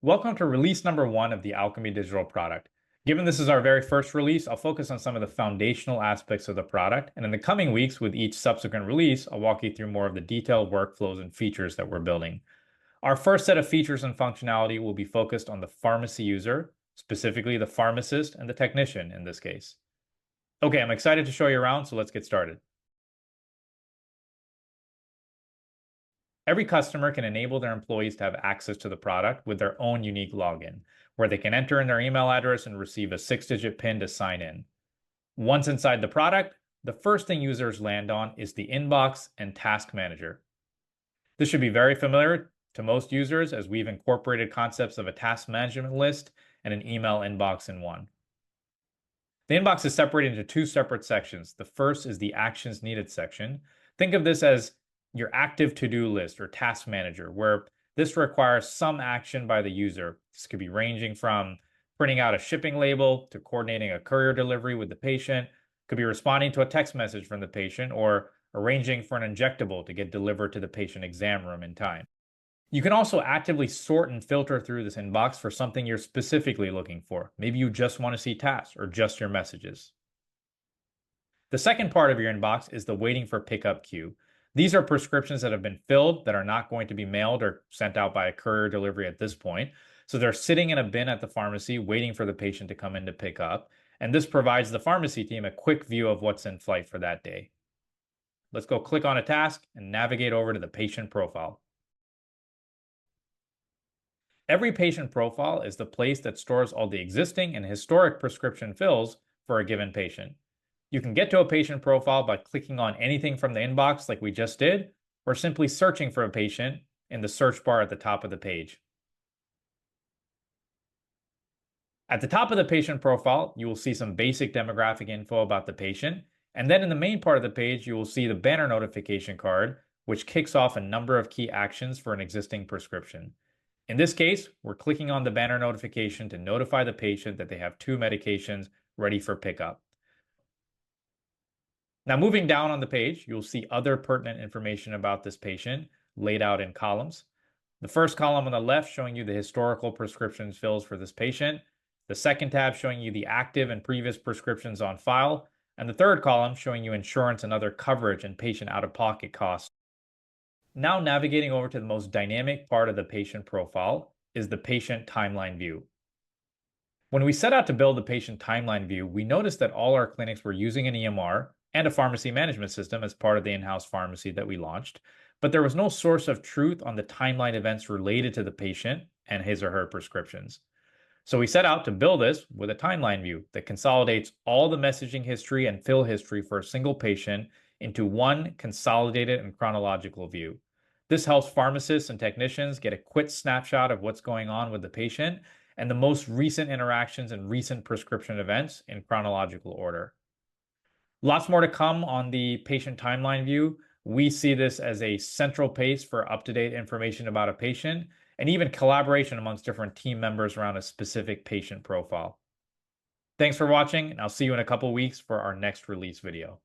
Welcome to release number 1 of the Alchemy digital product. Given this is our very first release, I'll focus on some of the foundational aspects of the product, and in the coming weeks with each subsequent release, I'll walk you through more of the detailed workflows and features that we're building. Our first set of features and functionality will be focused on the pharmacy user, specifically the pharmacist and the technician in this case. Okay, I'm excited to show you around, so let's get started. Every customer can enable their employees to have access to the product with their own unique login, where they can enter in their email address and receive a 6-digit PIN to sign in. Once inside the product, the first thing users land on is the inbox and task manager. This should be very familiar to most users as we've incorporated concepts of a task management list and an email inbox in one. The inbox is separated into two separate sections. The first is the actions needed section. Think of this as your active to-do list or task manager, where this requires some action by the user. This could be ranging from printing out a shipping label to coordinating a courier delivery with the patient, could be responding to a text message from the patient, or arranging for an injectable to get delivered to the patient exam room in time. You can also actively sort and filter through this inbox for something you're specifically looking for. Maybe you just want to see tasks or just your messages. The second part of your inbox is the waiting for pickup queue. These are prescriptions that have been filled that are not going to be mailed or sent out by a courier delivery at this point. So they're sitting in a bin at the pharmacy waiting for the patient to come in to pick up. And this provides the pharmacy team a quick view of what's in flight for that day. Let's go click on a task and navigate over to the patient profile. Every patient profile is the place that stores all the existing and historic prescription fills for a given patient. You can get to a patient profile by clicking on anything from the inbox like we just did, or simply searching for a patient in the search bar at the top of the page. At the top of the patient profile, you will see some basic demographic info about the patient, and then in the main part of the page, you will see the banner notification card, which kicks off a number of key actions for an existing prescription. In this case, we're clicking on the banner notification to notify the patient that they have 2 medications ready for pickup. Now, moving down on the page, you'll see other pertinent information about this patient laid out in columns. The first column on the left showing you the historical prescriptions fills for this patient. The second tab showing you the active and previous prescriptions on file. And the third column showing you insurance and other coverage and patient out-of-pocket costs. Now navigating over to the most dynamic part of the patient profile is the patient timeline view. When we set out to build the patient timeline view, we noticed that all our clinics were using an EMR and a pharmacy management system as part of the in-house pharmacy that we launched, but there was no source of truth on the timeline events related to the patient and his or her prescriptions. So we set out to build this with a timeline view that consolidates all the messaging history and fill history for a single patient into one consolidated and chronological view. This helps pharmacists and technicians get a quick snapshot of what's going on with the patient and the most recent interactions and recent prescription events in chronological order. Lots more to come on the patient timeline view. We see this as a central place for up-to-date information about a patient and even collaboration amongst different team members around a specific patient profile. Thanks for watching, and I'll see you in a couple weeks for our next release video.